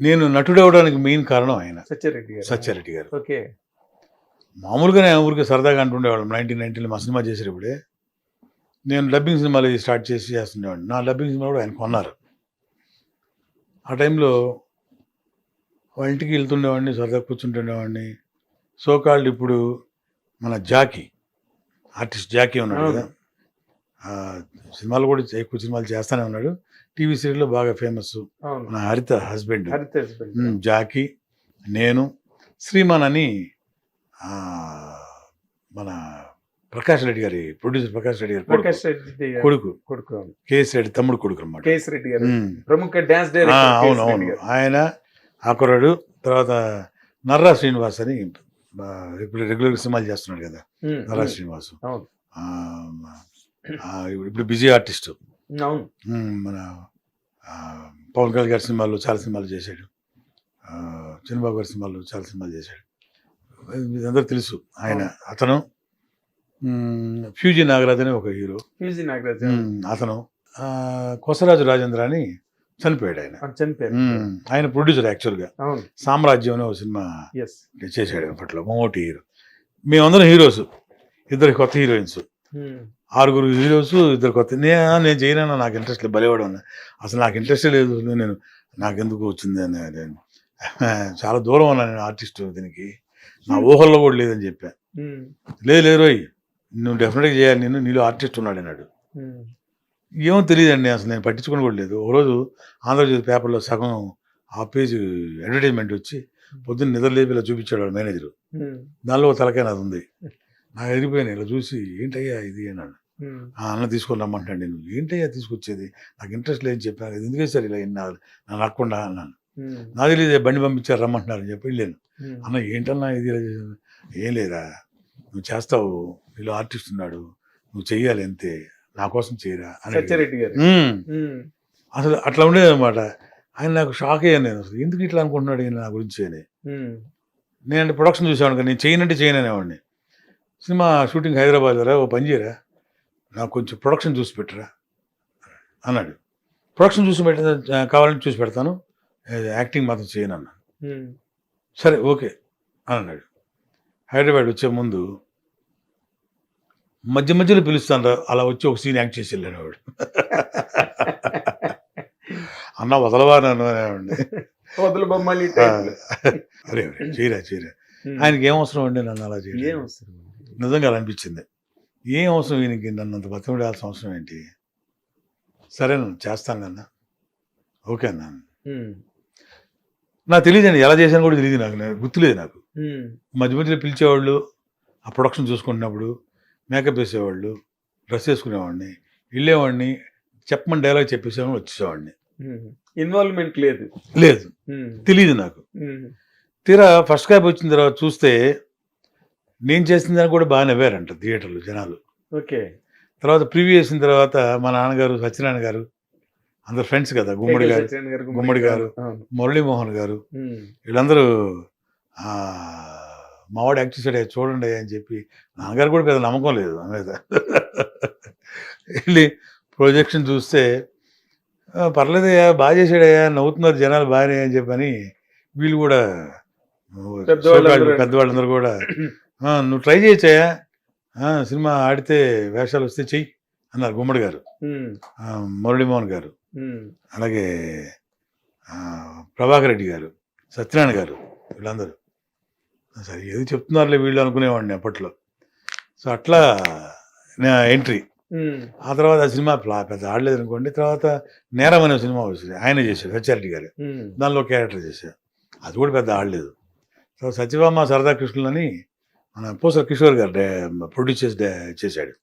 నేను నటుడవడానికి మెయిన్ కారణం ఆయన సత్యారెడ్డి గారు. సత్యారెడ్డి గారు. ఓకే. మామూలుగానే ఊరికే సరదాగా అంటుండేవాళ్ళం 1990లో మా సినిమా చేసేటప్పుడే. నేను డబ్బింగ్ సినిమాలు స్టార్ట్ చేస్తుండేవాడిని. నా డబ్బింగ్ సినిమా కూడా ఆయన కొన్నారు. ఆ టైంలో వాళ్ళ ఇంటికి వెళ్తుండేవాడిని, సరదాగా కూర్చుంటుండేవాడిని. సో కాల్డ్ ఇప్పుడు మన జాకీ, ఆర్టిస్ట్ జాకీ ఉన్నాడు కదా, సినిమాలు కూడా ఎక్కువ సినిమాలు చేస్తూనే ఉన్నాడు. టీవీ సీరియల్లో బాగా ఫేమస్. మన హరిత హస్బెండ్ జాకీ, నేను, శ్రీమాన్ అని మన ప్రకాష్ రెడ్డి గారి ప్రొడ్యూసర్ ప్రకాష్ రెడ్డి గారి కొడుకు కేఎస్ రెడ్డి తమ్ముడు కొడుకు అన్నమాట. ప్రముఖ డాన్స్ డైరెక్టర్. అవునవును, ఆయన ఆకురాడు. తర్వాత నర్రా శ్రీనివాస్ అని ఇప్పుడు రెగ్యులర్ సినిమాలు చేస్తున్నాడు కదా, నర్రా శ్రీనివాస్. ఇప్పుడు బిజీ ఆర్టిస్ట్. మన పవన్ కళ్యాణ్ గారి సినిమాల్లో చాలా సినిమాలు చేశాడు, చంద్రబాబు గారి సినిమాల్లో చాలా సినిమాలు చేశాడు. అందరూ తెలుసు ఆయన. అతను ఫ్యూజీ నాగరాజ్ అని ఒక హీరో. అతను కొసరాజు రాజేంద్ర అని చనిపోయాడు. ఆయన ప్రొడ్యూసర్ యాక్చువల్గా. సామ్రాజ్యం అనే ఒక సినిమా చేశాడు అప్పట్లో, మమ్మూటి హీరో. మేమందరం హీరోస్, ఇద్దరు కొత్త హీరోయిన్స్, 6 హీరోస్, 2 కొత్త. నేను చేయనన్నా, నాకు ఇంట్రెస్ట్ లేదు, బలివాడు అన్నా. అసలు నాకు ఇంట్రెస్టే లేదు, నేను నాకెందుకు వచ్చింది అని చాలా దూరం ఉన్నా నేను ఆర్టిస్ట్, దీనికి నా ఊహల్లో కూడా లేదని చెప్పా. లేదు రోయ్, నువ్వు డెఫినెట్గా చేయాలి, నీలో ఆర్టిస్ట్ ఉన్నాడు అన్నాడు. ఏమో తెలియదండి, అసలు నేను పట్టించుకుని కూడా లేదు. ఒకరోజు ఆంధ్రజ్యోతి పేపర్లో సగం ఆ పేజ్ అడ్వర్టైజ్మెంట్ వచ్చి పొద్దున్న నిద్ర లేపి ఇలా చూపించాడు మేనేజరు. దానిలో తలకాయ నాది ఉంది. నాకు ఎదిరిపోయాను, ఇలా చూసి ఏంటయ్యా ఇది అన్నాడు. అన్న తీసుకొని రమ్మంటాడు. నేను ఏంటయ్యా తీసుకొచ్చేది, నాకు ఇంట్రెస్ట్ లేదని చెప్పాను, ఎందుకే సార్ ఇలా నన్ను నక్కకుండా అన్నాను. నాకు తెలియదు, బండి పంపించారు రమ్మంటున్నారు అని చెప్పి వెళ్ళాను. అన్న ఏంటన్నా ఇది, ఏం లేదా, నువ్వు చేస్తావు, వీళ్ళు ఆర్టిస్ట్ ఉన్నాడు, నువ్వు చెయ్యాలి అంతే, నా కోసం చేయరా అని. అసలు అట్లా ఉండేది అనమాట. ఆయన నాకు షాక్ అయ్యాను. నేను అసలు ఎందుకు ఇట్లా అనుకుంటున్నాడు ఈయన నా గురించి అని. నేను ప్రొడక్షన్ చూసేవాడు కదా, నేను చేయనంటే చేయను అనేవాడిని. సినిమా షూటింగ్ హైదరాబాద్ రా, ఓ పని చేయరా, నాకు కొంచెం ప్రొడక్షన్ చూసి పెట్టరా అన్నాడు. ప్రొడక్షన్ చూసి కావాలంటే చూసి పెడతాను, యాక్టింగ్ మాత్రం చేయను అన్నాను. సరే ఓకే అని అన్నాడు. హైదరాబాద్ వచ్చే ముందు మధ్యలో పిలుస్తాను రా, అలా వచ్చి ఒక సీన్ యాక్ట్ చేసి వెళ్ళాను వాడు. అన్న వదలవా నన్ను అనేవాడిని. అరే చేయరా. ఆయనకి ఏం అవసరం అండి నన్ను అలా చేయడం, నిజంగా అలా అనిపించింది. ఏం అవసరం ఈయనకి నన్ను అంత బతిమడాల్సిన అవసరం ఏంటి, సరే నన్ను చేస్తాను అన్న, ఓకే అన్నా. నాకు తెలియదండి, ఎలా చేశాను కూడా తెలియదు, నాకు గుర్తులేదు. నాకు మధ్యలో పిలిచేవాళ్ళు, ఆ ప్రొడక్షన్ చూసుకుంటున్నప్పుడు మేకప్ వేసేవాళ్ళు, డ్రెస్ వేసుకునేవాడిని, వెళ్ళేవాడిని, చెప్పమని డైలాగ్ చెప్పేసేవాడిని, వచ్చేసేవాడిని. ఇన్వాల్వ్మెంట్ లేదు, తెలియదు నాకు. తీరా ఫస్ట్ కాపీ వచ్చిన తర్వాత చూస్తే నేను చేసిన దానికి కూడా బాగా నవ్వారంట థియేటర్లో జనాలు. ఓకే. తర్వాత ప్రివ్యూ వేసిన తర్వాత మా నాన్నగారు, సత్యనారాయణ గారు, అందరు ఫ్రెండ్స్ కదా, గుమ్మడి గారు, మురళీమోహన్ గారు, వీళ్ళందరూ మావాడు యాక్ట్ చేశాడు చూడండి అని చెప్పి, నాన్నగారు కూడా పెద్ద నమ్మకం లేదు నా మీద. వెళ్ళి ప్రొజెక్షన్ చూస్తే పర్లేదయ్యా, బాగా చేశాడయ్యా, నవ్వుతున్నారు జనాలు బాగానే అని చెప్పని వీళ్ళు కూడా, పెద్దవాళ్ళందరూ కూడా నువ్వు ట్రై చేయొచ్చాయా, సినిమా ఆడితే వేషాలు వస్తే చెయ్యి అన్నారు. గుమ్మడి గారు, మురళీమోహన్ గారు, అలాగే ప్రభాకర్ రెడ్డి గారు, సత్యనారాయణ గారు, వీళ్ళందరూ సరే ఏది చెప్తున్నారులే వీళ్ళు అనుకునేవాడిని అప్పట్లో. సో అట్లా ఎంట్రీ. ఆ తర్వాత ఆ సినిమా పెద్ద ఆడలేదు అనుకోండి. తర్వాత నేరం అనే సినిమా వచ్చింది, ఆయన చేశాడు, సత్యారెడ్డి గారు, దానిలో క్యారెక్టర్ చేశాడు, అది కూడా పెద్ద ఆడలేదు. తర్వాత సత్యభామ సరదా కృష్ణులు అని మన పూసల కిషోర్ గారు ప్రొడ్యూస్ చేశాడు,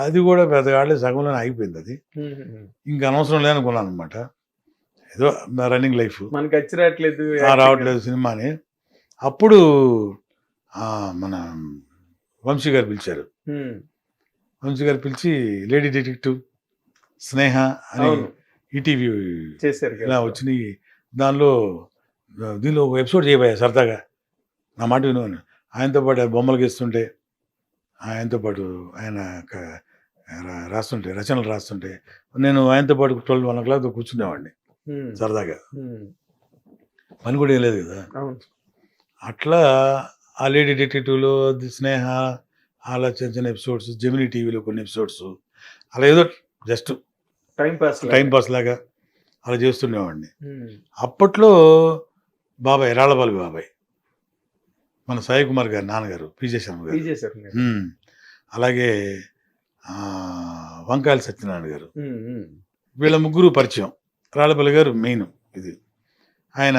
అది కూడా పెద్దగా ఆడలేదు, సగంలోనే ఆగిపోయింది. అది ఇంకా అనవసరం లేదనుకున్నాను అనమాట. ఏదో రన్నింగ్ లైఫ్, రావట్లేదు సినిమా అని. అప్పుడు మన వంశీ గారు పిలిచారు. వంశీ గారు పిలిచి లేడీ డిటెక్టివ్, స్నేహ అని ఈటీవీ చేశారు ఇలా వచ్చినాయి, దీనిలో ఒక ఎపిసోడ్ చేయబోయా సరదాగా, నా మాట విను. ఆయనతో పాటు బొమ్మలు గీస్తుంటే, ఆయనతో పాటు ఆయన రాస్తుంటే, రచనలు రాస్తుంటే, నేను ఆయనతో పాటు 12-1 o'clock కూర్చునేవాడిని. సరదాగా, పని కూడా ఏం లేదు కదా. అవును. అట్లా ఆ లేడీ డిటెక్టివ్లో స్నేహ, అలా చిన్న చిన్న ఎపిసోడ్స్, జెమినీ టీవీలో కొన్ని ఎపిసోడ్స్, అలా ఏదో జస్ట్ టైం పాస్ లాగా అలా చేస్తుండేవాడిని. అప్పట్లో బాబాయ్, రాళ్ళపాలి బాబాయ్, మన సాయి కుమార్ గారు నాన్నగారు, పిజే శర్మ గారు, అలాగే వంకాయల సత్యనారాయణ గారు, వీళ్ళ ముగ్గురు పరిచయం. రాళ్ళపల్లి గారు మెయిన్. ఇది ఆయన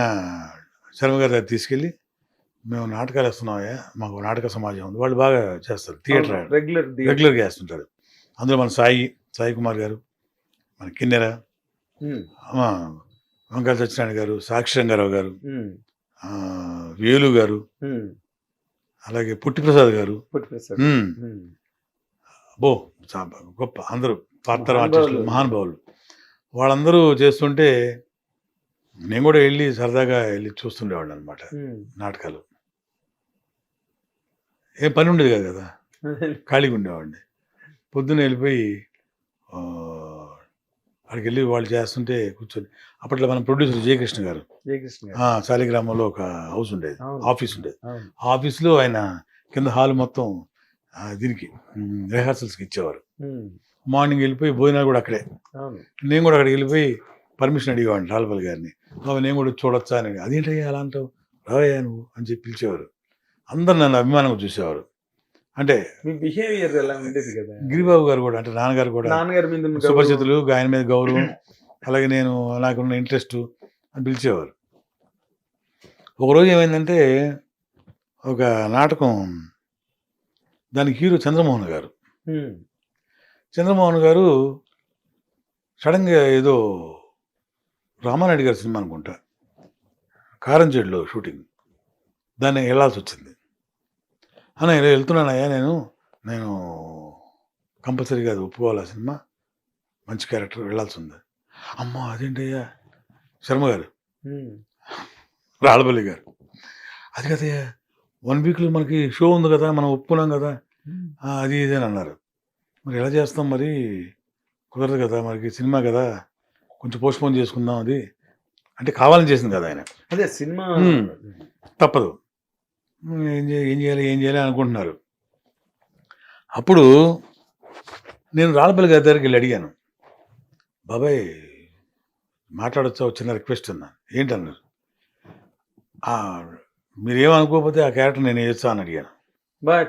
శర్మ గారి దగ్గర తీసుకెళ్ళి, మేము నాటకాలు వేస్తున్నామయ్యా, మాకు నాటక సమాజం ఉంది, వాళ్ళు బాగా చేస్తారు, థియేటర్ రెగ్యులర్గా వేస్తుంటారు. అందులో మన సాయి కుమార్ గారు, మన కిన్నెర, వంకాయల సత్యనారాయణ గారు, సాక్షి రంగారావు గారు, వేలు గారు, అలాగే పుట్టిప్రసాద్ గారు, గొప్ప అందరూ పాత్ర ఆర్టిస్టులు, మహానుభావులు. వాళ్ళందరూ చేస్తుంటే నేను కూడా వెళ్ళి సరదాగా వెళ్ళి చూస్తుండేవాడిని అనమాట నాటకాలు. ఏం పని ఉండేది కాదు కదా, ఖాళీగా ఉండేవాడిని. పొద్దున్న వెళ్ళిపోయి అక్కడికి వెళ్ళి వాళ్ళు చేస్తుంటే కూర్చొని, అప్పట్లో మన ప్రొడ్యూసర్ జయకృష్ణ గారు శాలిగ్రామంలో ఒక హౌస్ ఉండేది, ఆఫీస్ ఉండేది. ఆ ఆఫీస్లో ఆయన కింద హాల్ మొత్తం దీనికి రిహార్సల్స్కి ఇచ్చేవారు. మార్నింగ్ వెళ్ళిపోయి భోజనాలు కూడా అక్కడే. నేను కూడా అక్కడికి వెళ్ళిపోయి పర్మిషన్ అడిగేవాడిని రాళ్ళపల్లి గారిని, నేను కూడా చూడొచ్చా అని. అదేంటయ్యా అలా అంటావు, రావయ్యా నువ్వు అని చెప్పి పిలిచేవారు. అందరు నన్ను అభిమానంగా చూసేవారు. అంటే బిహేవియర్ ఎలా ఉండేది కదా. గిరిబాబు గారు కూడా, అంటే నాన్నగారు కూడా సుపరిచితులు, ఆయన మీద గౌరవం, అలాగే నేను నాకున్న ఇంట్రెస్ట్ అని పిలిచేవారు. ఒకరోజు ఏమైందంటే, ఒక నాటకం, దానికి హీరో చంద్రమోహన్ గారు. చంద్రమోహన్ గారు సడన్గా ఏదో రామానాయుడు గారి సినిమా అనుకుంటా, కారంచేడులో షూటింగ్, దాన్ని వెళ్ళాల్సి వచ్చింది. అన్న ఇలా వెళ్తున్నానయ్యా, నేను కంపల్సరీగా అది ఒప్పుకోవాలి, ఆ సినిమా మంచి క్యారెక్టర్, వెళ్ళాల్సి ఉంది. అమ్మ అదేంటయ్యా, శర్మ గారు, రాళ్ళపల్లి గారు, అది కదయ్యా 1 వీక్లో మనకి షో ఉంది కదా, మనం ఒప్పుకున్నాం కదా, అది ఇది అని అన్నారు. మరి ఎలా చేస్తాం, మరి కుదరదు కదా, మనకి సినిమా కదా, కొంచెం పోస్ట్పోన్ చేసుకుందాం, అది అంటే కావాలని చేసింది కదా ఆయన, అదే సినిమా తప్పదు, ఏం చేయాలి అనుకుంటున్నారు. అప్పుడు నేను రాళ్ళపల్లి గారి దగ్గరికి వెళ్ళి అడిగాను, బాబాయ్ మాట్లాడొచ్చా, చిన్న రిక్వెస్ట్ అన్నాను. ఏంటన్నారు, మీరేమనుకోకపోతే ఆ క్యారెక్టర్ నేను వేస్తా అని అడిగాను.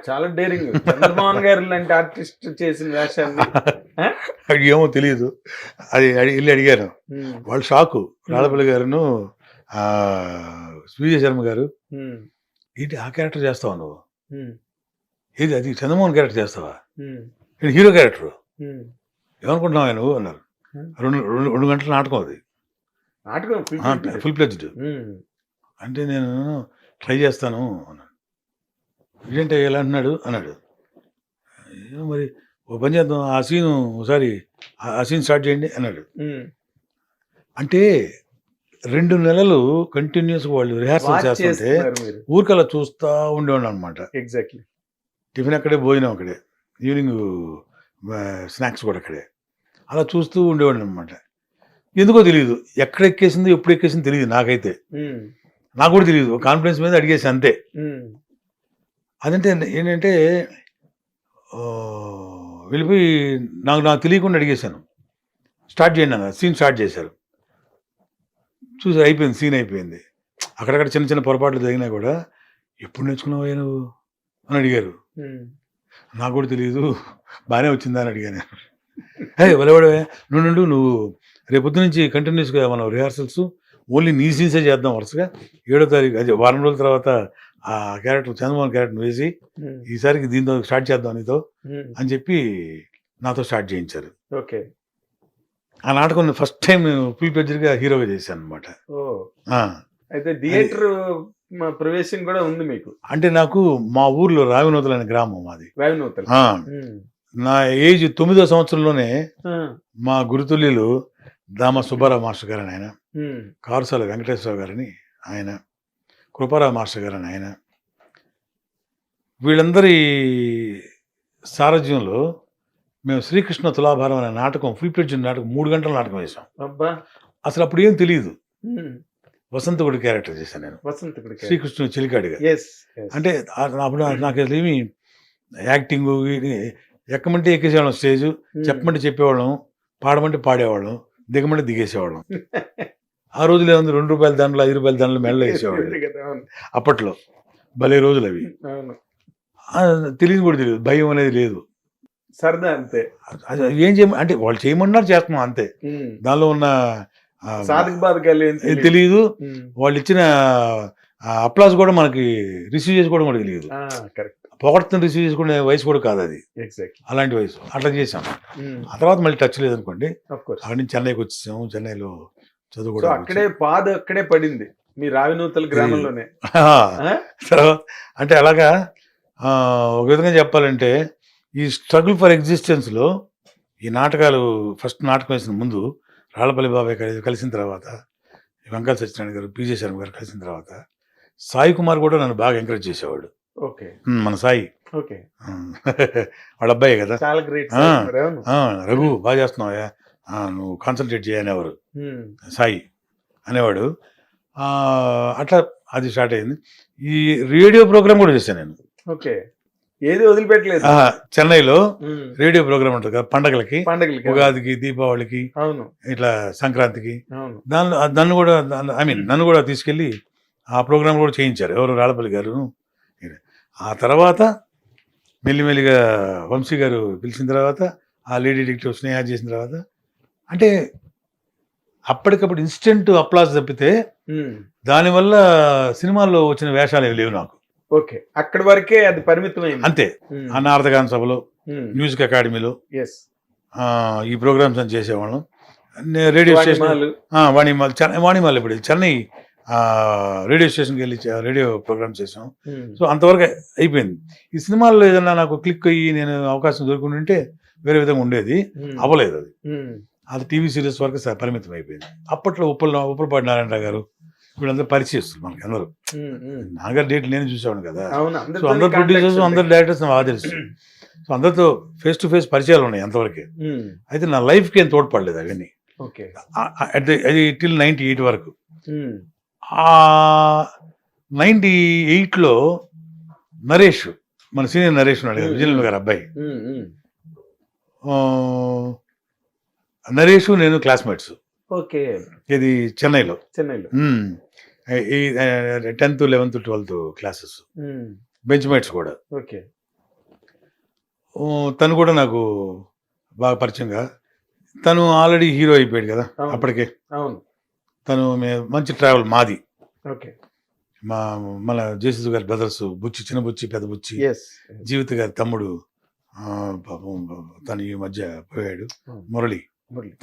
చాలా డేరింగ్. చంద్రమోహన్ గారు లాంటి ఆర్టిస్ట్ చేసిన వేషాన్ని అది ఏమో తెలియదు, అది వెళ్ళి అడిగాను. వాళ్ళు షాకు. రాళ్ళపల్లి గారును పిజే శర్మ గారు, ఏంటి ఆ క్యారెక్టర్ చేస్తావా నువ్వు, ఏది అది చంద్రమోహన్ క్యారెక్టర్ చేస్తావా, హీరో క్యారెక్టర్ ఏమనుకుంటున్నావా నువ్వు అన్నారు. 2 గంటల నాటకం, అది ఫుల్ ప్లెజ్డ్. అంటే నేను ట్రై చేస్తాను అన్నాడు. ఏంటంటే ఎలా అంటున్నాడు అన్నాడు. మరి ఓ పని చేద్దాం, ఆ సీన్ ఒకసారి ఆ సీన్ స్టార్ట్ చేయండి అన్నాడు. అంటే 2 నెలలు కంటిన్యూస్ వాళ్ళు రిహార్సల్ చేస్తుంటే ఊరికలా చూస్తూ ఉండేవాడు అనమాట. ఎగ్జాక్ట్లీ. టిఫిన్ అక్కడే, భోజనం అక్కడే, ఈవినింగ్ స్నాక్స్ కూడా అక్కడే, అలా చూస్తూ ఉండేవాడు అనమాట. ఎందుకో తెలియదు, ఎక్కడ ఎక్కేసిందో ఎప్పుడు ఎక్కేసిందో తెలియదు నాకైతే, నాకు కూడా తెలియదు, కాన్ఫిడెన్స్ మీద అడిగేసి అంతే. అదంటే ఏంటంటే వెళ్ళిపోయి నాకు తెలియకుండా అడిగేశాను, స్టార్ట్ చేయండి అన్న. సీన్ స్టార్ట్ చేశారు, చూసి అయిపోయింది, సీన్ అయిపోయింది. అక్కడక్కడ చిన్న చిన్న పొరపాట్లు జరిగినా కూడా, ఎప్పుడు నేర్చుకున్నావా నువ్వు అని అడిగారు. నాకు కూడా తెలియదు, బాగానే వచ్చిందా అని అడిగాను. వెలవడవే నువ్వు రేపొద్దు నుంచి కంటిన్యూస్గా మనం రిహార్సల్స్ ఓన్లీ నీ సీన్సే చేద్దాం, వరుసగా 7వ తారీఖు, అది వారం రోజుల తర్వాత ఆ క్యారెక్టర్ చంద్రమోహన్ క్యారెక్టర్ వేసి ఈసారికి దీంతో స్టార్ట్ చేద్దాం నీతో అని చెప్పి నాతో స్టార్ట్ చేయించారు. ఓకే. ఆ నాటకం ఫస్ట్ టైం నేను ఫుల్ ప్లెజ్డ్గా హీరోగా చేశాను అనమాట. అయితే థియేటర్ ప్రవేశం కూడా ఉంది మీకు? అంటే నాకు మా ఊర్లో రావినూతల అనే గ్రామం మాది. రావినూతల. నా ఏజ్ 9వ సంవత్సరంలోనే మా గురుతుల్యులు దామ సుబ్బారావు మాస్టర్ గారు అని ఆయన, కారుసాల వెంకటేశ్వరరావు గారని ఆయన, కృపారావు మాస్టర్ గారు అని ఆయన, వీళ్ళందరి సారథ్యంలో మేము శ్రీకృష్ణ తులాభారం అనే నాటకం, ఫుల్ ప్లెడ్జ్డ్ నాటకం, 3 గంటల నాటకం వేసాం. అబ్బా. అసలు అప్పుడు ఏం తెలియదు. ఉమ్. వసంతకుడి క్యారెక్టర్ చేశాను నేను, వసంతకుడి శ్రీకృష్ణుడు చిలికాడిగా. ఎస్ అంటే అప్పుడు నాకు అసలు ఏమి యాక్టింగ్ ఎక్కమంటే ఎక్కేసేవాళ్ళం స్టేజ్, చెప్పమంటే చెప్పేవాళ్ళం, పాడమంటే పాడేవాళ్ళం, దిగమంటే దిగేసేవాళ్ళం. ఆ రోజులు ఏముంది, ₹2 దండలు, ₹5 దండలు మెడలో వేసేవాళ్ళు అప్పట్లో. భలే రోజులు అవి. అవును, తెలియదు కూడా తెలియదు, భయం అనేది లేదు. సరదా అంతే. అది ఏం చేయమ అంటే వాళ్ళు చేయమన్నారు చేస్తున్నాం అంతే. దానిలో ఉన్న సాధక బాధకాలు ఏం తెలియదు. వాళ్ళు ఇచ్చిన అప్లాస్ కూడా మనకి రిసీవ్ చేసుకోవడం కూడా తెలియదు. కరెక్ట్. పొగడ్తను రిసీవ్ చేసుకునే వయసు కూడా కాదు అది, ఎగ్జాక్ట్ అలాంటి వయసు. అట్లా చేసాం. ఆ తర్వాత మళ్ళీ టచ్ లేదనుకోండి. అక్కడి నుంచి చెన్నైకి వచ్చేసాము. చెన్నైలో చదువు కూడా అక్కడే పడింది మీ రావినూతల గ్రామంలోనే. తర్వాత అంటే అలాగా ఒక విధంగా చెప్పాలంటే ఈ స్ట్రగుల్ ఫర్ ఎగ్జిస్టెన్స్లో ఈ నాటకాలు, ఫస్ట్ నాటకం వేసిన ముందు రాళ్లపల్లి బాబాయ్ కలిసిన తర్వాత, వెంకట సత్యనారాయణ గారు, పిజే శర్మ గారు కలిసిన తర్వాత, సాయి కుమార్ కూడా నన్ను బాగా ఎంకరేజ్ చేసేవాడు. ఓకే, మన సాయి, ఓకే, వాళ్ళ అబ్బాయి కదా, చాలా గ్రేట్. రఘు బాగా చేస్తున్నావా, నువ్వు కాన్సన్ట్రేట్ చేయనేవారు సాయి అనేవాడు. అట్లా అది స్టార్ట్ అయింది. ఈ రేడియో ప్రోగ్రామ్ కూడా చేశాను నేను. ఓకే, ఏది వదిలిపెట్టలేదు. చెన్నైలో రేడియో ప్రోగ్రామ్ ఉంటుంది కదా, పండగలకి, ఉగాదికి, దీపావళికి, అవును, ఇట్లా సంక్రాంతికి. దానిలో నన్ను కూడా తీసుకెళ్ళి ఆ ప్రోగ్రామ్ కూడా చేయించారు ఎవరు, రాళ్లపల్లి గారు. ఆ తర్వాత మెల్లిమెల్లిగా వంశీ గారు పిలిచిన తర్వాత, ఆ లేడీ డిటెక్టివ్ స్నేహ చేసిన తర్వాత, అంటే అప్పటికప్పుడు ఇన్స్టెంట్ అప్లాస్ తప్పితే దానివల్ల సినిమాల్లో వచ్చిన వేషాలు ఏమి లేవు నాకు. ఓకే, అక్కడి వరకే అది పరిమితమైంది అంతే. ఆ నారదగాన సభలో, మ్యూజిక్ అకాడమీలో ఈ ప్రోగ్రామ్స్ అని చేసేవాళ్ళం. రేడియో స్టేషన్ వాణిమాల్ ఇప్పుడు చెన్నై రేడియో స్టేషన్కి వెళ్ళి రేడియో ప్రోగ్రామ్స్ చేసాం. సో అంతవరకు అయిపోయింది. ఈ సినిమాల్లో ఏదన్నా నాకు క్లిక్ అయ్యి నేను అవకాశం దొరుకుంటుంటే వేరే విధంగా ఉండేది, అవ్వలేదు అది. అది టీవీ సీరియల్స్ వరకు పరిమితం అయిపోయింది. అప్పట్లో ఉప్పలపాటి నారాయణరావు గారు వీళ్ళందరూ పరిచయిస్తారు మనకి అందరూ. నాన్నగారు డేట్లు నేను చూసేవాడు కదా. సో అందరు ప్రొడ్యూసర్స్, అందరు డైరెక్టర్స్ ఆదరిస్తారు. సో అందరితో ఫేస్ టు ఫేస్ పరిచయాలు ఉన్నాయి అంతవరకే. అయితే నా లైఫ్కి ఏం తోడ్పడలేదు అవన్నీ. అది టిల్ 98 వరకు. 98లో నరేష్, మన సీనియర్ నరేష్ ఉన్నాడు కదా, విజయనగరం గారు అబ్బాయి. నరేష్ నేను క్లాస్మేట్స్. ఓకే, ఇది చెన్నైలో. 10th, 11th, 12th classes, bench mates కూడా. ఓకే, తను కూడా నాకు బాగా పరిచయంగా, తను ఆల్రెడీ హీరో అయిపోయాడు కదా అప్పటికే. అవును, తను మంచి ట్రావెల్ మాది. ఓకే, మన జేసీ గారి బ్రదర్స్, బుచ్చి, చిన్న బుచ్చి, పెద్ద బుచ్చి, జీవిత గారి తమ్ముడు, పాపం తను ఈ మధ్య పోయాడు, మురళి,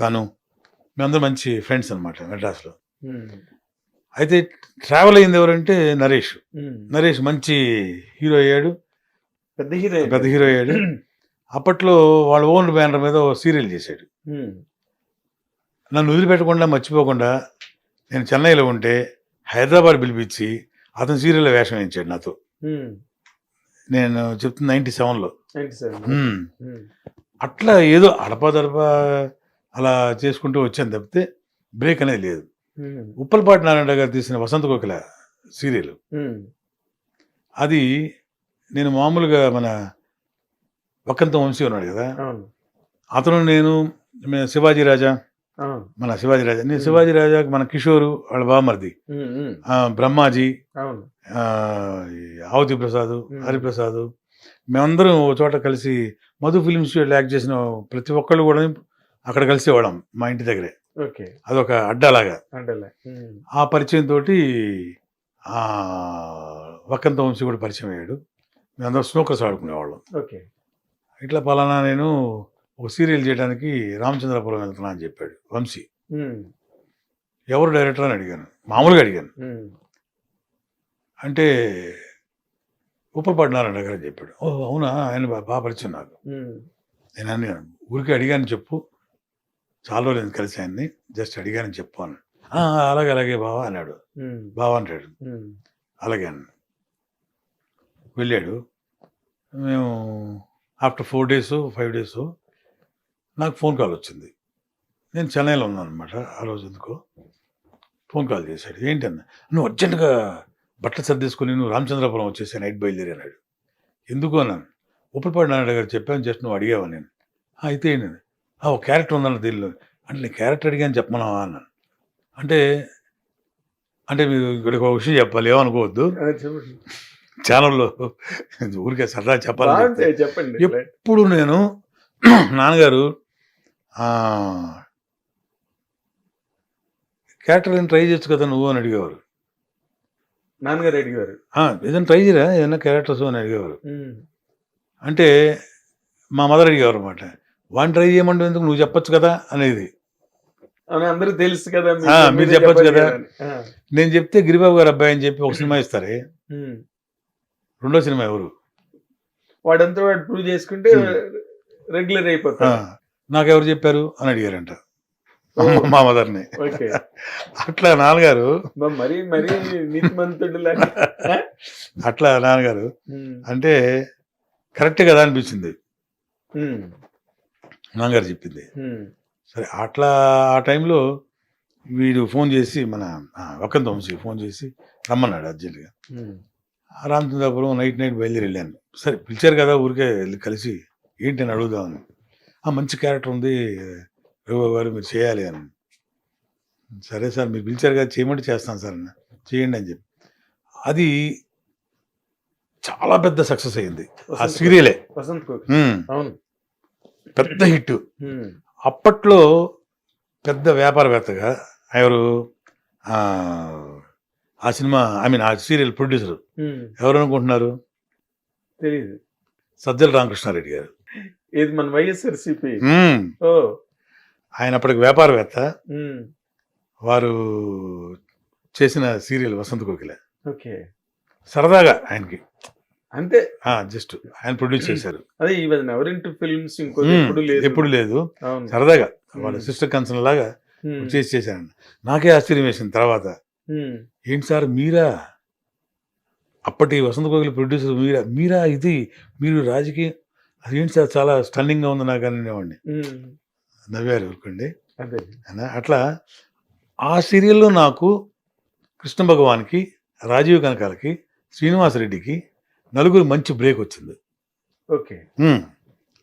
తను, మేమందరం మంచి ఫ్రెండ్స్ అనమాట మెడ్రాస్లో. అయితే ట్రావెల్ అయింది ఎవరంటే నరేష్. నరేష్ మంచి హీరో అయ్యాడు, పెద్ద హీరో అయ్యాడు. అప్పట్లో వాళ్ళ ఓన్ బ్యానర్ మీద సీరియల్ చేశాడు. నన్ను వదిలిపెట్టకుండా, మర్చిపోకుండా, నేను చెన్నైలో ఉంటే హైదరాబాద్ పిలిపించి అతను సీరియల్లో వేషం వేయించాడు నాతో. నేను చెప్తున్నా 97లో. అట్లా ఏదో అడపాదడపా అలా చేసుకుంటూ వచ్చాను తప్పితే బ్రేక్ అనేది లేదు. ఉప్పలపాటి నారాయణ గారు తీసిన వసంత కోకిల సీరియల్, అది నేను మామూలుగా మన వక్కంత వంశీ ఉన్నాడు కదా, అతను నేను శివాజీ రాజా, మన శివాజీ రాజా, నేను శివాజీ రాజాకి మన కిషోరు వాళ్ళ బామర్ది, బ్రహ్మాజీ, ఆవతి ప్రసాద్, హరిప్రసాద్, మేమందరం ఒక చోట కలిసి మధు ఫిల్మ్ స్టూడియోలో యాక్ట్ చేసిన ప్రతి ఒక్కళ్ళు కూడా అక్కడ కలిసేవాళ్ళం మా ఇంటి దగ్గరే. అదొక అడ్డాలాగా. ఆ పరిచయం తోటి వక్కంత వంశీ కూడా పరిచయం అయ్యాడు. మేమందరం స్నోకర్స్ ఆడుకునేవాళ్ళం. ఇట్లా పలానా నేను ఒక సీరియల్ చేయడానికి రామచంద్రపురం వెళ్తున్నా అని చెప్పాడు వంశీ. ఎవరు డైరెక్టర్ అని అడిగాను, మామూలుగా అడిగాను. అంటే ఉప్పలపాటి నారాయణ గారు అని చెప్పాడు. ఓ అవునా, ఆయన బాగా పరిచయం నాకు. నేను అడిగాను, ఊరికే అడిగాను చెప్పు, చాలా రోజులు కలిసి ఆయన్ని, జస్ట్ అడిగానని చెప్పు అన్నాడు. అలాగే అలాగే బావా అన్నాడు. బావా అంటాడు. అలాగే అన్న వెళ్ళాడు. మేము ఆఫ్టర్ 4 days 5 days నాకు ఫోన్ కాల్ వచ్చింది. నేను చెన్నైలో ఉన్నాను అనమాట ఆ రోజు. ఎందుకో ఫోన్ కాల్ చేశాడు. ఏంటన్నా, నువ్వు అర్జెంటుగా బట్టలు సర్దేసుకుని నువ్వు రామచంద్రపురం వచ్చేసి నైట్ బయలుదేరి అన్నాడు. ఎందుకు అన్నాను. ఉప్పలపాటి నాయుడు గారు చెప్పాను, జస్ట్ నువ్వు అడిగావా నేను. అయితే ఏంటండి, ఒక క్యారెక్టర్ ఉందన్న దీనిలో. అంటే నేను క్యారెక్టర్ అడిగాను చెప్పమన్నావా అన్నాను. అంటే అంటే మీరు ఇక్కడికి ఒక విషయం చెప్పాలి, ఏమనుకోవద్దు. చెప్పండి. ఛానల్లో ఊరికే సరదా చెప్పాలి. బాగుంటాయి, చెప్పండి. ఎప్పుడు నేను నాన్నగారు క్యారెక్టర్ ఏదైనా ట్రై చేయొచ్చు కదా నువ్వు అని అడిగేవారు. నాన్నగారు అడిగారు ఏదైనా ట్రై చేయరా, ఏదైనా క్యారెక్టర్స్ అని అడిగేవారు. అంటే మా మదర్ అడిగేవారు అనమాట. వాడిని ట్రై చేయమంటే ఎందుకు, నువ్వు చెప్పొచ్చు కదా అనేది. అందరూ తెలుసు కదా, మీరు చెప్పొచ్చు కదా. నేను చెప్తే గిరిబాబు గారు అబ్బాయి అని చెప్పి ఒక సినిమా ఇస్తారే, రెండో సినిమా ఎవరు, వాడంతా వాడు ప్రూవ్ చేసుకుంటే రెగ్యులర్ అయిపోతాడు. నాకెవరు చెప్పారు అని అడిగారంట మా మదర్ని. అట్లా నాన్నగారు మరీ నీతిమంతుడు అట్లా నాన్నగారు అంటే కరెక్టే కదా అనిపించింది నాన్నగారు చెప్పింది. సరే అట్లా ఆ టైంలో వీడు ఫోన్ చేసి మన వక్కంత వంశీ ఫోన్ చేసి రమ్మన్నాడు అర్జెంట్గా. రామచంద్రపురం నైట్ బయలుదేరి వెళ్ళాను. సరే పిలిచారు కదా ఊరికే వెళ్ళి కలిసి ఏంటి అని అడుగుదామని. మంచి క్యారెక్టర్ ఉంది రఘుబాబు గారు, మీరు చేయాలి అని. సరే సార్ మీరు పిలిచారు కదా, చేయమంటే చేస్తాను సార్ అన్న, చేయండి అని చెప్పి. అది చాలా పెద్ద సక్సెస్ అయింది ఆ సీరియలే. పెద్ద హిట్. అప్పట్లో పెద్ద వ్యాపారవేత్తగా ఎవరు ఆ సినిమా ఆ సీరియల్ ప్రొడ్యూసర్ ఎవరు అనుకుంటున్నారు? తెలియదు. సజ్జల రామకృష్ణారెడ్డి గారు. ఇది మన వైఎస్ఆర్సీపీ. ఆయన అప్పటికి వ్యాపారవేత్త. వారు చేసిన సీరియల్ వసంత కోకిల. ఓకే. సరదాగా ఆయనకి అంతే, జస్ట్ ఆయన ప్రొడ్యూస్ చేశారు. అదే ఫిల్మ్స్ ఎప్పుడు లేదు, సరదాగా వాళ్ళ సిస్టర్ కన్సర్న్ లాగా చేశాను. నాకే ఆశ్చర్యం వేసింది తర్వాత, ఏంటి సార్ మీరా, అప్పటి వసంత కోకిల ప్రొడ్యూసర్ మీరా ఇది, మీరు రాజకీయం, అది ఏంటి సార్ చాలా స్టన్నింగ్ గా ఉంది నాకు అనేవాడిని. నవ్వారు ఊరుకోండి. అట్లా ఆ సీరియల్లో నాకు కృష్ణ భగవాన్కి, రాజీవ్ కనకాలకి, శ్రీనివాసరెడ్డికి నలుగురు మంచి బ్రేక్ వచ్చింది. ఓకే.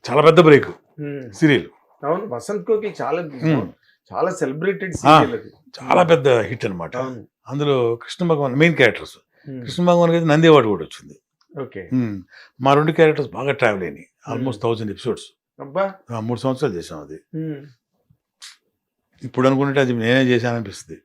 చాలా పెద్ద బ్రేక్ సీరియల్. అవును, వసంత్ కోకిల చాలా సెలబ్రేటెడ్ సీరియల్, అది చాలా పెద్ద హిట్ అనమాట. అందులో కృష్ణ భగవాన్ మెయిన్ క్యారెక్టర్స్. కృష్ణ భగవాన్ అయితే నంది అవార్డు కూడా వచ్చింది. ఓకే. మా రెండు క్యారెక్టర్స్ బాగా ట్రావెల్ అయినాయి, ఆల్మోస్ట్ 1000 ఎపిసోడ్స్. 3 సంవత్సరాలు చేసాం అది. ఇప్పుడు అనుకుంటే అది నేనే చేశాను అనిపిస్తుంది.